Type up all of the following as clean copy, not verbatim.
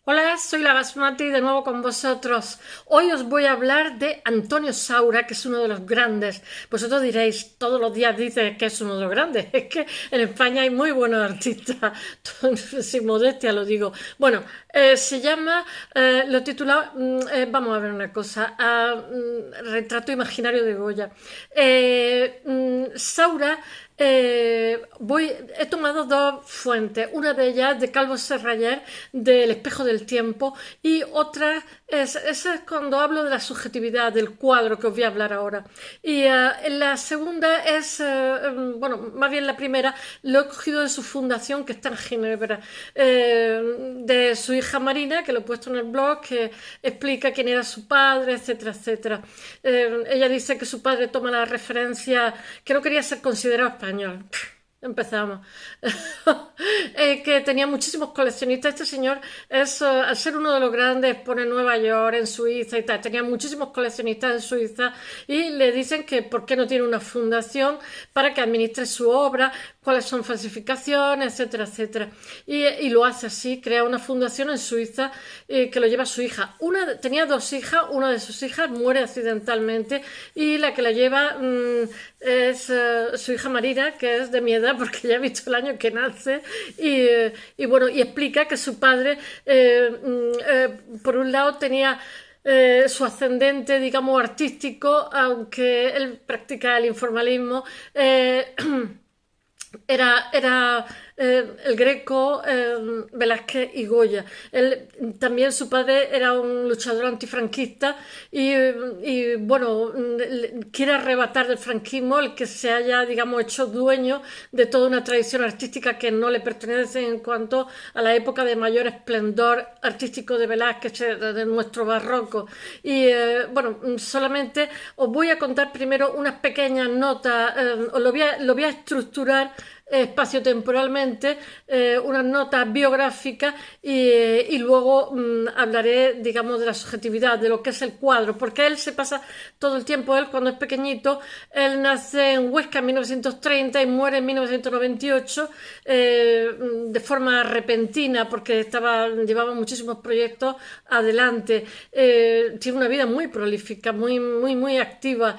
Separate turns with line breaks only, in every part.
Hola, soy la Basmati de nuevo con vosotros. Hoy os voy a hablar de Antonio Saura, que es uno de los grandes. Vosotros diréis, todos los días dice que es uno de los grandes. Es que en España hay muy buenos artistas, sin modestia lo digo. Bueno, se llama, lo titula, vamos a ver una cosa, Retrato imaginario de Goya. Saura he tomado dos fuentes, una de ellas de Calvo Serrayer, del espejo del tiempo, y otra esa es cuando hablo de la subjetividad del cuadro que os voy a hablar ahora. Y la segunda es, bueno, más bien la primera, lo he cogido de su fundación que está en Ginebra, de su hija Marina, que lo he puesto en el blog, que explica quién era su padre, etcétera, etcétera. Ella dice que su padre toma la referencia, que no quería ser considerado español. Empezamos. Que tenía muchísimos coleccionistas. Este señor es, al ser uno de los grandes, pone en Nueva York, en Suiza y tal. Tenía muchísimos coleccionistas en Suiza y le dicen que por qué no tiene una fundación para que administre su obra, cuáles son falsificaciones, etcétera, etcétera. Y lo hace así, crea una fundación en Suiza que lo lleva su hija. Tenía dos hijas, una de sus hijas muere accidentalmente y la que la lleva es su hija Marina, que es de mi edad porque ya he visto el año que nace y bueno, y explica que su padre por un lado tenía su ascendente, digamos, artístico, aunque él practica el informalismo. Era el Greco, Velázquez y Goya. También su padre era un luchador antifranquista y bueno, quiere arrebatar del franquismo el que se haya, digamos, hecho dueño de toda una tradición artística que no le pertenece en cuanto a la época de mayor esplendor artístico de Velázquez, de nuestro barroco. Y bueno, solamente os voy a contar primero unas pequeñas notas, os lo voy a estructurar espaciotemporalmente, unas notas biográficas y luego hablaré, digamos, de la subjetividad, de lo que es el cuadro, porque él se pasa todo el tiempo, él cuando es pequeñito, él nace en Huesca en 1930 y muere en 1998 de forma repentina porque llevaba muchísimos proyectos adelante. Tiene una vida muy prolífica, muy activa.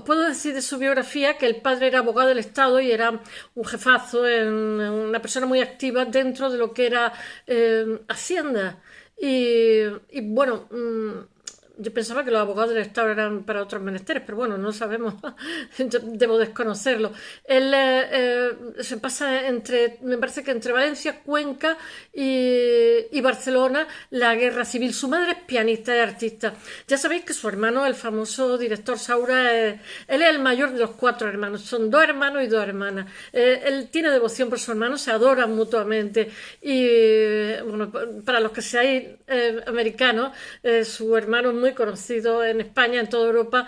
Puedo decir de su biografía que el padre era abogado del Estado y era un jefazo, una persona muy activa dentro de lo que era Hacienda. Y bueno, yo pensaba que los abogados del Estado eran para otros menesteres, pero bueno, no sabemos, debo desconocerlo. Él se pasa me parece que entre Valencia, Cuenca y Barcelona, la guerra civil. Su madre es pianista y artista. Ya sabéis que su hermano, el famoso director Saura, él es el mayor de los cuatro hermanos. Son dos hermanos y dos hermanas. Él tiene devoción por su hermano, se adoran mutuamente. Y bueno, para los que seáis americanos, su hermano es muy conocido en España, en toda Europa,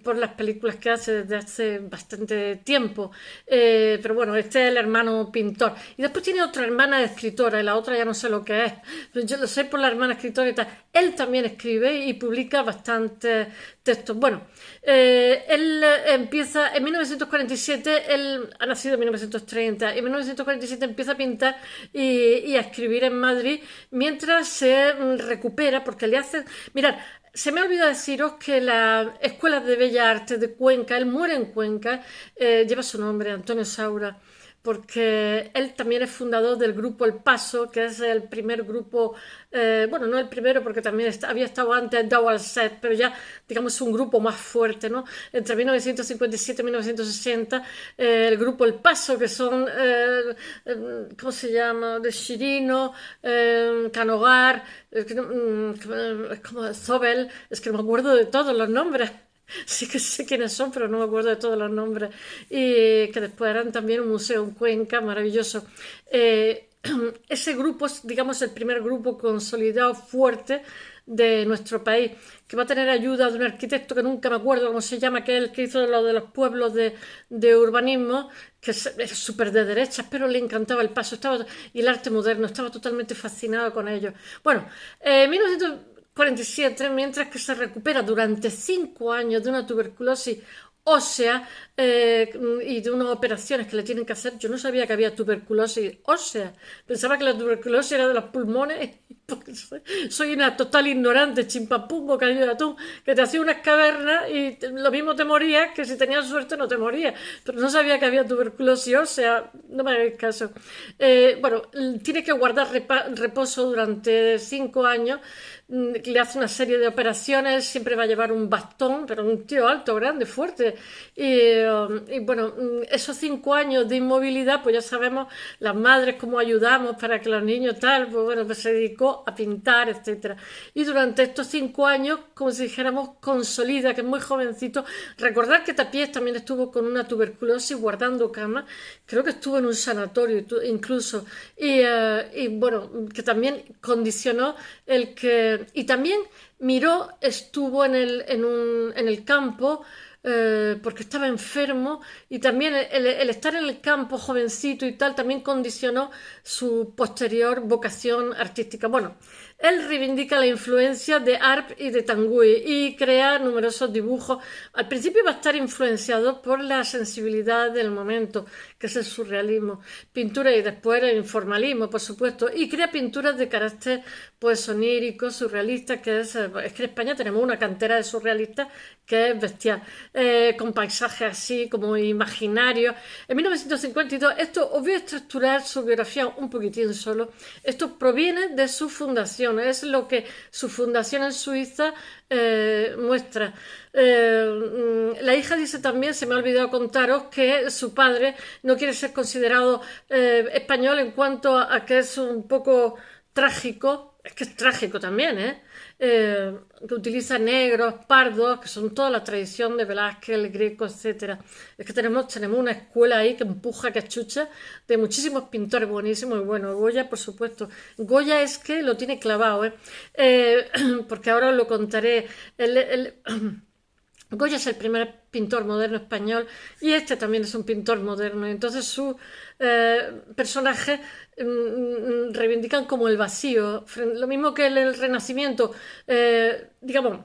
por las películas que hace desde hace bastante tiempo. Pero bueno, este es el hermano pintor. Y después tiene otra hermana escritora, y la otra ya no sé lo que es. Yo lo sé por la hermana escritora y tal. Él también escribe y publica bastantes textos. Bueno, él empieza en 1947, él ha nacido en 1930, y en 1947 empieza a pintar y a escribir en Madrid mientras se recupera, porque le hacen... Mirad, se me ha olvidado deciros que la Escuela de Bellas Artes de Cuenca, él muere en Cuenca, lleva su nombre, Antonio Saura, porque él también es fundador del grupo El Paso, que es el primer grupo, bueno, no el primero porque también había estado antes Double Set, pero ya, digamos, un grupo más fuerte, ¿no? Entre 1957 y 1960, el grupo El Paso, que son, ¿cómo se llama? De Chirino, Canogar, es como Zobel, es que no me acuerdo de todos los nombres. Sí que sé quiénes son, pero no me acuerdo de todos los nombres. Y que después eran también un museo en Cuenca, maravilloso. Ese grupo es, digamos, el primer grupo consolidado fuerte de nuestro país, que va a tener ayuda de un arquitecto que nunca me acuerdo cómo se llama, que es el que hizo lo de los pueblos de urbanismo, que es súper de derechas, pero le encantaba el paso y el arte moderno, estaba totalmente fascinado con ello. Bueno, 1947, mientras que se recupera durante 5 años de una tuberculosis ósea y de unas operaciones que le tienen que hacer. Yo no sabía que había tuberculosis ósea, pensaba que la tuberculosis era de los pulmones, porque soy una total ignorante, chimpapumbo, cariño de atún, que te hacía unas cavernas y lo mismo te morías que si tenías suerte no te morías, pero no sabía que había tuberculosis ósea, no me hagáis caso. Bueno, tiene que guardar reposo durante 5 años, le hace una serie de operaciones, siempre va a llevar un bastón, pero un tío alto, grande, fuerte. Y bueno, esos 5 años de inmovilidad, pues ya sabemos las madres cómo ayudamos para que los niños tal, pues bueno, pues se dedicó a pintar, etcétera. Y durante estos 5 años, como si dijéramos, consolida, que es muy jovencito. Recordar que Tapiés también estuvo con una tuberculosis guardando cama, creo que estuvo en un sanatorio incluso, y bueno, que también condicionó el que y también Miró estuvo en el campo porque estaba enfermo y también el estar en el campo jovencito y tal también condicionó su posterior vocación artística. Bueno, él reivindica la influencia de Arp y de Tanguy y crea numerosos dibujos. Al principio va a estar influenciado por la sensibilidad del momento, que es el surrealismo, pintura y después el informalismo, por supuesto, y crea pinturas de carácter pues onírico, surrealista, que es que en España tenemos una cantera de surrealistas que es bestial, con paisajes así como imaginarios. En 1952, esto os voy a estructurar su biografía un poquitín solo, esto proviene de su fundación, es lo que su fundación en Suiza muestra. La hija dice también, se me ha olvidado contaros, que su padre no quiere ser considerado español en cuanto a que es un poco trágico, es que es trágico también, que utiliza negros, pardos, que son toda la tradición de Velázquez, el Greco, etcétera. Es que tenemos una escuela ahí que empuja, que chucha, de muchísimos pintores buenísimos, y bueno, Goya, por supuesto. Goya es que lo tiene clavado, porque ahora os lo contaré. Goya es el primer pintor moderno español y este también es un pintor moderno. Entonces sus personajes reivindican como el vacío, lo mismo que el Renacimiento. Digamos,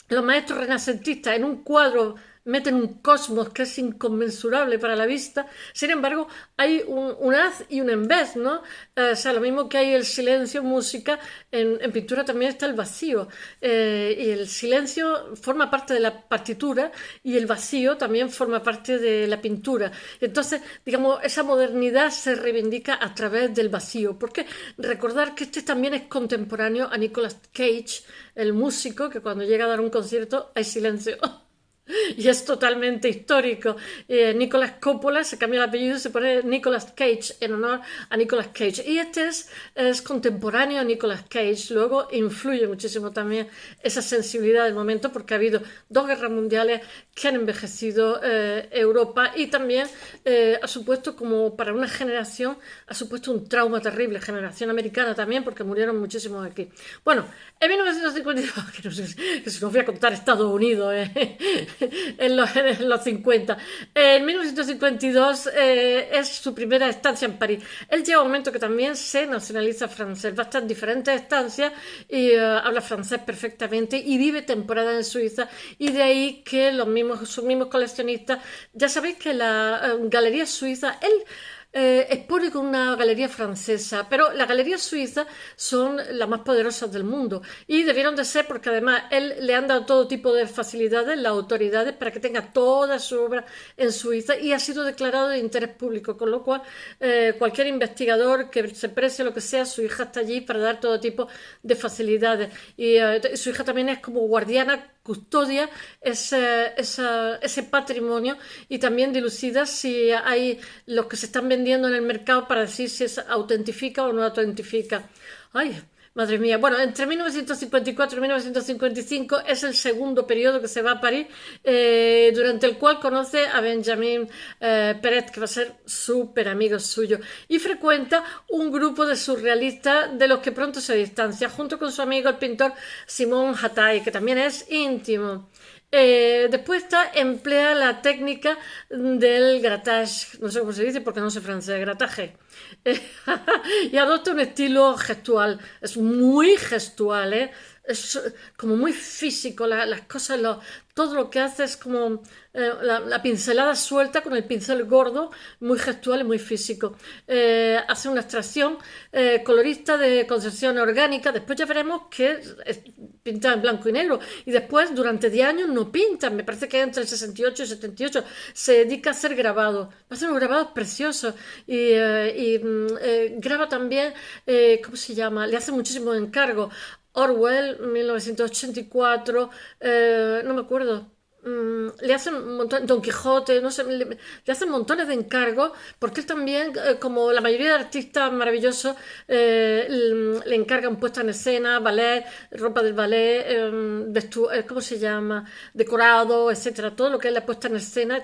los maestros renacentistas en un cuadro meten un cosmos que es inconmensurable para la vista. Sin embargo, hay un haz y un en vez, ¿no? O sea, lo mismo que hay el silencio en música, en pintura también está el vacío. Y el silencio forma parte de la partitura y el vacío también forma parte de la pintura. Entonces, digamos, esa modernidad se reivindica a través del vacío. Porque recordar que este también es contemporáneo a Nicolas Cage, el músico, que cuando llega a dar un concierto hay silencio. Y es totalmente histórico. Nicolas Coppola se cambia el apellido y se pone Nicolas Cage en honor a Nicolas Cage. Y este es contemporáneo a Nicolas Cage. Luego influye muchísimo también esa sensibilidad del momento, porque ha habido 2 guerras mundiales que han envejecido Europa y también ha supuesto, como para una generación, ha supuesto un trauma terrible. Generación americana también, porque murieron muchísimos aquí. Bueno, en 1952, que no sé, que se nos voy a contar Estados Unidos, en los 50. En 1952 es su primera estancia en París. Él llega un momento que también se nacionaliza francés, va a estar en diferentes estancias y habla francés perfectamente y vive temporada en Suiza, y de ahí que sus mismos coleccionistas, ya sabéis que la Galería Suiza, él expone con una galería francesa, pero las galerías suizas son las más poderosas del mundo y debieron de ser, porque además él le han dado todo tipo de facilidades, las autoridades, para que tenga toda su obra en Suiza, y ha sido declarado de interés público, con lo cual cualquier investigador que se precie lo que sea, su hija está allí para dar todo tipo de facilidades, y su hija también es como guardiana, custodia ese patrimonio, y también dilucida si hay los que se están vendiendo en el mercado para decir si es autentifica o no autentifica. Ay, madre mía. Bueno, entre 1954 y 1955 es el segundo periodo que se va a París, durante el cual conoce a Benjamin Pérez, que va a ser súper amigo suyo, y frecuenta un grupo de surrealistas de los que pronto se distancia, junto con su amigo el pintor Simon Hattay, que también es íntimo. Después emplea la técnica del grattage, no sé cómo se dice porque no sé francés, grataje. y adopta un estilo gestual. Es muy gestual, ¿eh? Es como muy físico, las cosas, todo lo que hace es como la pincelada suelta con el pincel gordo, muy gestual y muy físico. Hace una extracción colorista de concepción orgánica, después ya veremos que pinta en blanco y negro, y después durante 10 años no pinta, me parece que entre el 68 y 78 se dedica a hacer grabados, va a hacer unos grabados preciosos, y graba también, ¿cómo se llama? Le hace muchísimos encargos. Orwell, 1984, no me acuerdo. Le hacen un montón, Don Quijote, no sé, le hacen montones de encargos, porque él también, como la mayoría de artistas maravillosos, le encargan puesta en escena, ballet, ropa del ballet, ¿cómo se llama? Decorado, etcétera, todo lo que es la puesta en escena.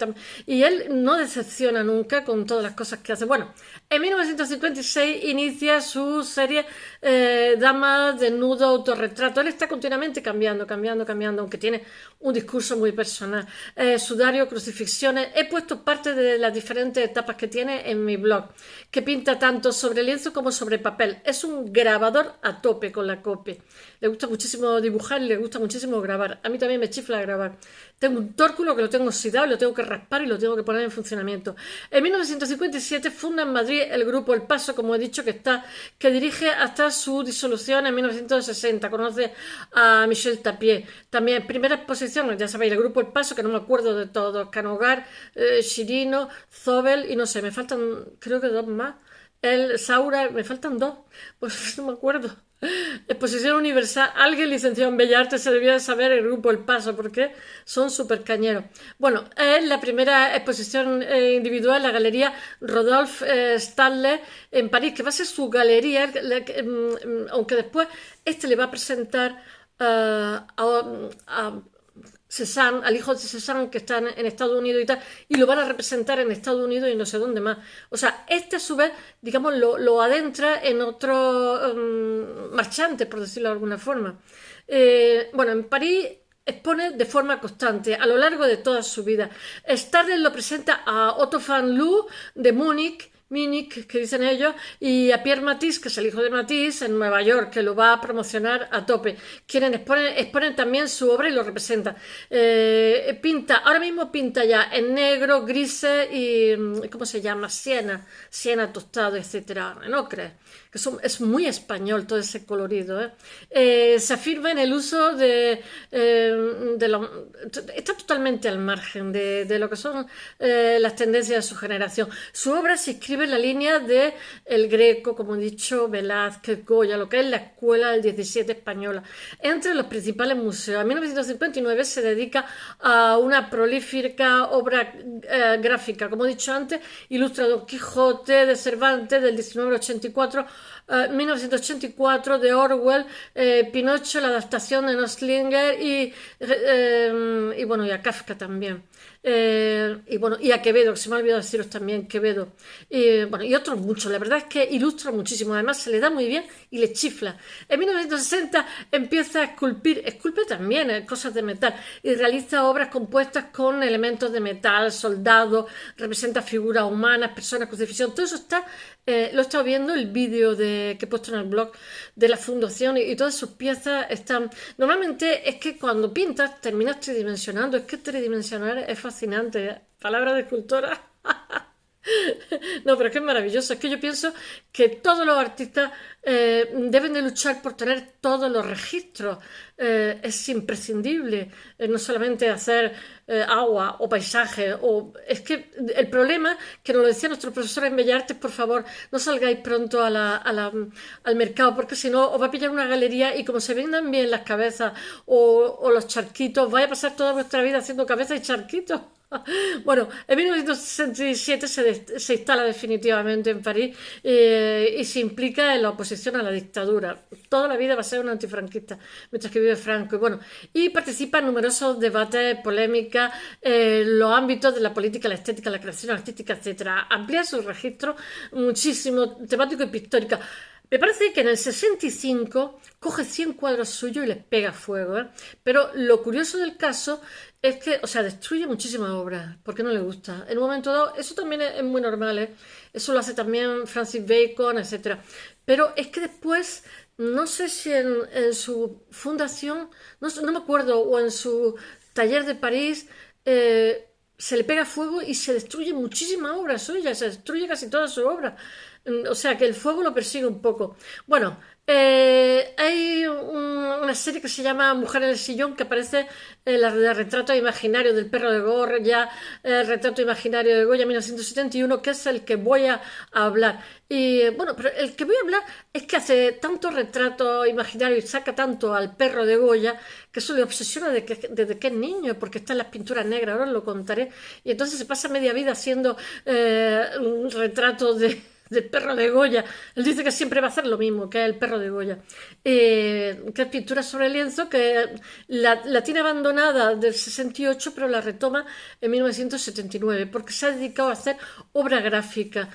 Y él no decepciona nunca con todas las cosas que hace. Bueno, en 1956 inicia su serie Damas, desnudo, autorretrato. Él está continuamente cambiando, aunque tiene un discurso muy personal. Sudario, crucifixiones. He puesto parte de las diferentes etapas que tiene en mi blog, que pinta tanto sobre lienzo como sobre papel. Es un grabador a tope con la copia. Le gusta muchísimo dibujar y le gusta muchísimo grabar. A mí también me chifla grabar. Tengo un tórculo que lo tengo oxidado y lo tengo que raspar y lo tengo que poner en funcionamiento. En 1957 funda en Madrid el grupo El Paso, como he dicho, que dirige hasta su disolución en 1960. Conoce a Michel Tapier. También primera exposición, ya sabéis, el grupo El Paso, que no me acuerdo de todos. Canogar, Chirino, Zobel y no sé, me faltan creo que dos más. El Saura, me faltan dos, pues no me acuerdo. Exposición Universal, alguien licenciado en Bellas Artes se debía de saber el grupo El Paso, porque son súper cañeros. Bueno, es la primera exposición individual en la galería Rodolphe Stadler en París, que va a ser su galería, aunque después le va a presentar a Cézanne, al hijo de Cézanne, que está en Estados Unidos y tal, y lo van a representar en Estados Unidos y no sé dónde más. O sea, a su vez, digamos, lo adentra en otro marchante, por decirlo de alguna forma. Bueno, en París expone de forma constante a lo largo de toda su vida. Stadler lo presenta a Otto van Loo de Múnich, que dicen ellos, y a Pierre Matisse, que es el hijo de Matisse, en Nueva York, que lo va a promocionar a tope. Quienes exponen también su obra y lo representan. Ahora mismo pinta ya en negro, grises y, ¿cómo se llama? Siena tostado, etcétera. ¿No crees? Que es muy español todo ese colorido. Se afirma en el uso está totalmente al margen de lo que son las tendencias de su generación. Su obra se inscribe en la línea de El Greco, como he dicho, Velázquez, Goya, lo que es la escuela del 17 española. Entre los principales museos. En 1959 se dedica a una prolífica obra gráfica. Como he dicho antes, ilustra Don Quijote de Cervantes del 1984, 1984 de Orwell, Pinocho, la adaptación de Noslinger y a Kafka también. Y a Quevedo, que se me ha olvidado deciros también, Quevedo. Y otros muchos. La verdad es que ilustra muchísimo. Además, se le da muy bien y le chifla. En 1960 empieza a esculpe también cosas de metal y realiza obras compuestas con elementos de metal, soldados, representa figuras humanas, personas, crucifixión. Todo eso lo he estado viendo, el vídeo que he puesto en el blog de la fundación, y todas sus piezas están... Normalmente es que cuando pintas terminas tridimensionando. Es que tridimensionar es fascinante. Palabra de escultora. No, pero es que es maravilloso. Es que yo pienso que todos los artistas deben de luchar por tener todos los registros. Es imprescindible no solamente hacer agua o paisaje. Es que el problema, que nos lo decía nuestro profesor en Bellas Artes, por favor, no salgáis pronto al mercado, porque si no os va a pillar una galería y como se vendan bien las cabezas o los charquitos, vais a pasar toda vuestra vida haciendo cabezas y charquitos. Bueno, en 1967 se instala definitivamente en París y se implica en la oposición a la dictadura. Toda la vida va a ser un antifranquista, mientras que vive Franco. Y participa en numerosos debates, polémicas, los ámbitos de la política, la estética, la creación artística, etc. Amplía su registro muchísimo, temático y pictórica. Me parece que en el 65 coge 100 cuadros suyos y les pega fuego, ¿eh? Pero lo curioso del caso es que, o sea, destruye muchísimas obras porque no le gusta. En un momento dado, eso también es muy normal, ¿eh? Eso lo hace también Francis Bacon, etcétera. Pero es que después, no sé si en su fundación, no me acuerdo, o en su taller de París, se le pega fuego y se destruye muchísimas obras suyas, se destruye casi toda su obra. O sea que el fuego lo persigue un poco. Bueno, hay una serie que se llama Mujer en el sillón que aparece en la de retrato imaginario del perro de Goya, retrato imaginario de Goya 1971, que es el que voy a hablar. Y bueno, pero el que voy a hablar es que hace tanto retrato imaginario y saca tanto al perro de Goya que eso le obsesiona desde que es niño, porque está en las pinturas negras, ahora os lo contaré. Y entonces se pasa media vida haciendo un retrato del perro de Goya. Él dice que siempre va a hacer lo mismo, que es el perro de Goya. Que es pintura sobre lienzo, que la tiene abandonada del 68, pero la retoma en 1979, porque se ha dedicado a hacer obra gráfica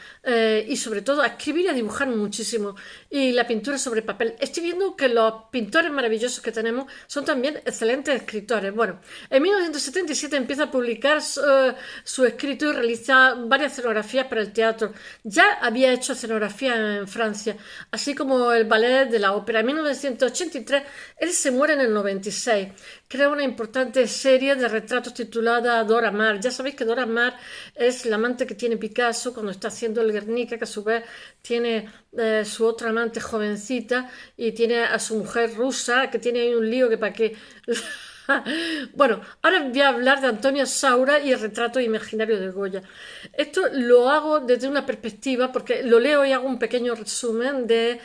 y sobre todo a escribir y a dibujar muchísimo. Y la pintura sobre papel. Estoy viendo que los pintores maravillosos que tenemos son también excelentes escritores. Bueno, en 1977 empieza a publicar su escrito y realiza varias escenografías para el teatro. Ya había hecho escenografía en Francia, así como el ballet de la ópera. En 1983 él se muere en el 96. Crea una importante serie de retratos titulada Dora Maar. Ya sabéis que Dora Maar es la amante que tiene Picasso cuando está haciendo el Guernica, que a su vez tiene su otra amante jovencita y tiene a su mujer rusa, que tiene ahí un lío que para qué. Bueno, ahora voy a hablar de Antonio Saura y el retrato imaginario de Goya. Esto lo hago desde una perspectiva, porque lo leo y hago un pequeño resumen de,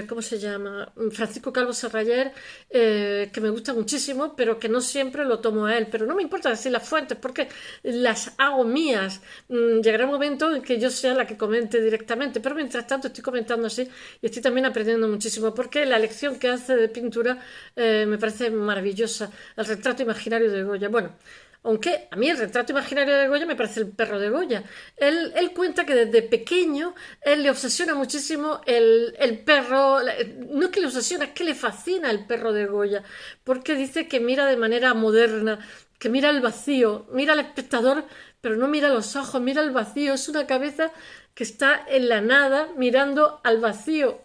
¿cómo se llama? Francisco Calvo Serrayer, que me gusta muchísimo, pero que no siempre lo tomo a él. Pero no me importa decir las fuentes, porque las hago mías. Llegará un momento en que yo sea la que comente directamente, pero mientras tanto estoy comentando así y estoy también aprendiendo muchísimo, porque la lección que hace de pintura me parece maravillosa. El retrato imaginario de Goya. Bueno, aunque a mí el retrato imaginario de Goya me parece el perro de Goya. Él cuenta que desde pequeño él le obsesiona muchísimo el perro. No es que le obsesiona, es que le fascina el perro de Goya, porque dice que mira de manera moderna, que mira el vacío, mira al espectador, pero no mira los ojos, mira el vacío. Es una cabeza que está en la nada mirando al vacío.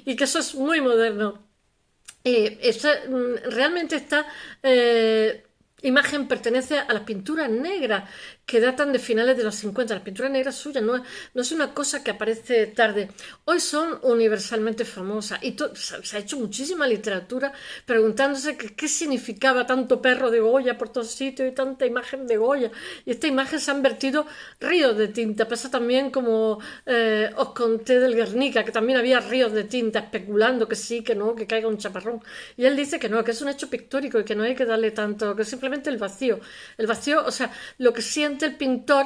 Y que eso es muy moderno. Realmente esta imagen pertenece a las pinturas negras que datan de finales de los 50. Las pinturas negras suyas no es una cosa que aparece tarde. Hoy son universalmente famosas y se ha hecho muchísima literatura preguntándose qué significaba tanto perro de Goya por todos sitios y tanta imagen de Goya. Y esta imagen se han vertido ríos de tinta. Pasa también como os conté del Guernica, que también había ríos de tinta especulando que sí, que no, que caiga un chaparrón. Y él dice que no, que es un hecho pictórico y que no hay que darle tanto, que es simplemente el vacío. El vacío, o sea, lo que siente el pintor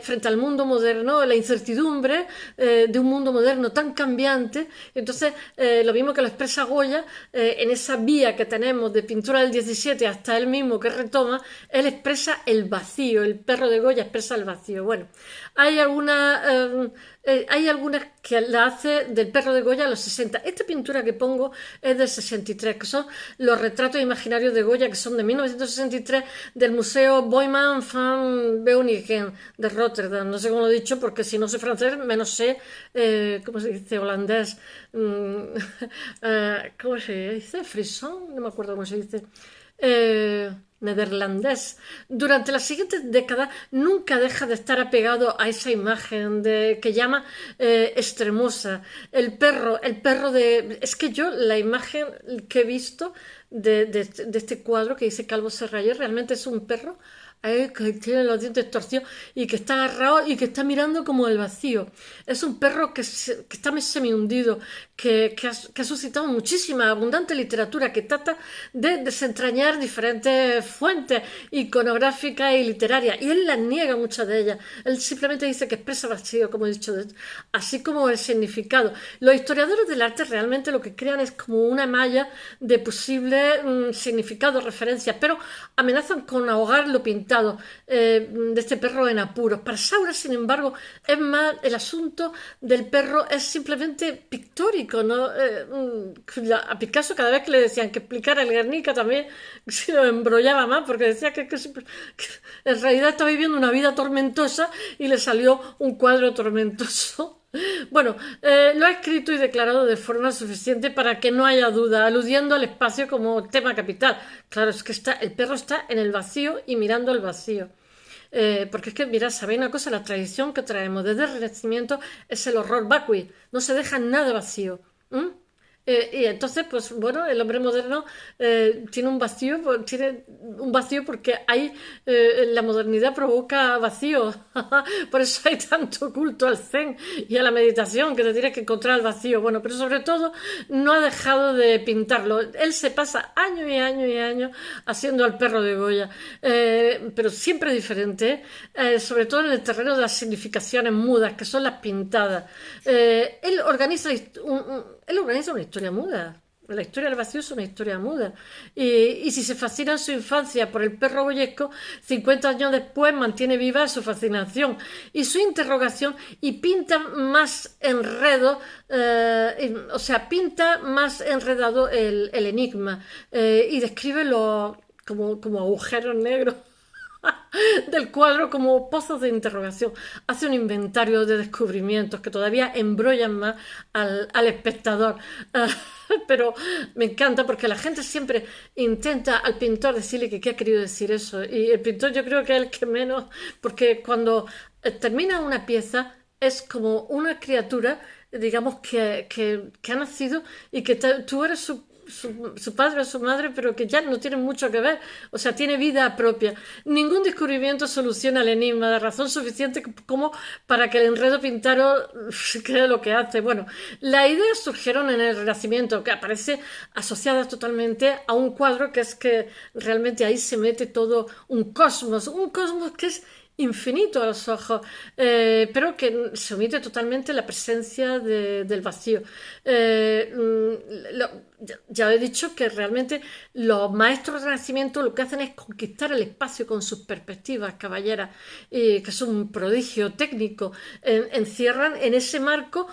frente al mundo moderno, la incertidumbre de un mundo moderno tan cambiante. Entonces, lo mismo que lo expresa Goya, en esa vía que tenemos de pintura del 17 hasta él mismo que retoma, él expresa el vacío, el perro de Goya expresa el vacío. Bueno, hay algunas que la hace del perro de Goya a los 60. Esta pintura que pongo es del 63, que son los retratos imaginarios de Goya, que son de 1963, del Museo Boijman van Beuningen de Rotterdam. No sé cómo lo he dicho, porque si no sé francés, menos sé, ¿cómo se dice? Holandés. ¿Cómo se dice? Frisson, no me acuerdo cómo se dice. Neerlandés. Durante las siguientes décadas nunca deja de estar apegado a esa imagen que llama extremosa. El perro de... Es que yo la imagen que he visto de este cuadro que dice Calvo Serrayer realmente es un perro que tiene los dientes torcidos y que está agarrado y que está mirando como el vacío. Es un perro que está semi hundido, que ha suscitado muchísima, abundante literatura, que trata de desentrañar diferentes fuentes iconográficas y literarias, y él las niega muchas de ellas. Él simplemente dice que expresa vacío, como he dicho, así como el significado. Los historiadores del arte realmente lo que crean es como una malla de posibles significados, referencias, pero amenazan con ahogar lo pintado pintado de este perro en apuros. Para Saura, sin embargo, es más, el asunto del perro es simplemente pictórico, ¿no? A Picasso, cada vez que le decían que explicara el Guernica, también se lo embrollaba más, porque decía que en realidad estaba viviendo una vida tormentosa y le salió un cuadro tormentoso. Bueno, lo ha escrito y declarado de forma suficiente para que no haya duda, aludiendo al espacio como tema capital. Claro, es que el perro está en el vacío y mirando al vacío. Porque es que, mirad, ¿sabéis una cosa? La tradición que traemos desde el Renacimiento es el horror vacui. No se deja nada vacío. Y entonces, pues bueno, el hombre moderno tiene un vacío, tiene un vacío porque la modernidad provoca vacío. Por eso hay tanto culto al zen y a la meditación, que te tienes que encontrar el vacío. Bueno, pero sobre todo no ha dejado de pintarlo. Él se pasa años y años y años haciendo al perro de Goya, pero siempre diferente, sobre todo en el terreno de las significaciones mudas, que son las pintadas. Él organiza una historia muda. La historia del vacío es una historia muda. Y si se fascina en su infancia por el perro goyesco, 50 años después mantiene viva su fascinación y su interrogación y pinta más enredo, pinta más enredado el enigma y describe como agujeros negros del cuadro como pozos de interrogación. Hace un inventario de descubrimientos que todavía embrollan más al espectador. Pero me encanta porque la gente siempre intenta al pintor decirle que qué ha querido decir eso. Y el pintor yo creo que es el que menos, porque cuando termina una pieza es como una criatura, digamos, que ha nacido y que tú eres su padre o su madre, pero que ya no tienen mucho que ver, o sea, tiene vida propia. Ningún descubrimiento soluciona el enigma de razón suficiente como para que el enredo pintaro cree lo que hace. Bueno, las ideas surgieron en el Renacimiento, que aparece asociada totalmente a un cuadro que es que realmente ahí se mete todo un cosmos que es infinito a los ojos, pero que se omite totalmente la presencia del vacío. Ya he dicho que realmente los maestros del Renacimiento lo que hacen es conquistar el espacio con sus perspectivas caballeras, que es un prodigio técnico. Encierran en ese marco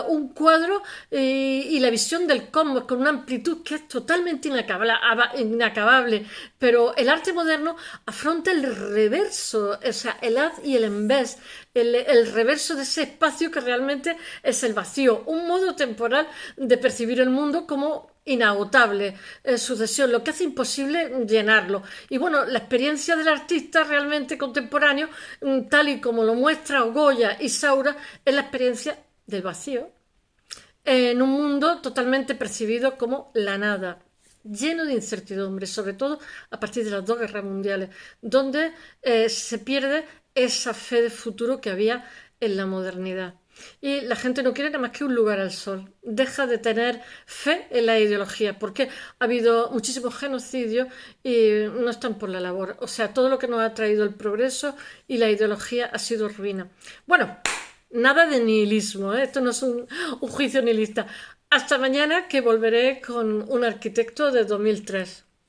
un cuadro y la visión del cosmos con una amplitud que es totalmente inacabable. Pero el arte moderno afronta el reverso, o sea, el haz y el en vez, el reverso de ese espacio que realmente es el vacío, un modo temporal de percibir el mundo como inagotable, sucesión, lo que hace imposible llenarlo. Y bueno, la experiencia del artista realmente contemporáneo, tal y como lo muestra Goya y Saura, es la experiencia del vacío, en un mundo totalmente percibido como la nada, lleno de incertidumbre, sobre todo a partir de las 2 guerras mundiales, donde se pierde esa fe de futuro que había en la modernidad. Y la gente no quiere nada más que un lugar al sol. Deja de tener fe en la ideología, porque ha habido muchísimos genocidios y no están por la labor. O sea, todo lo que nos ha traído el progreso y la ideología ha sido ruina. Bueno, nada de nihilismo, ¿eh? Esto no es un juicio nihilista. Hasta mañana, que volveré con un arquitecto de 2003.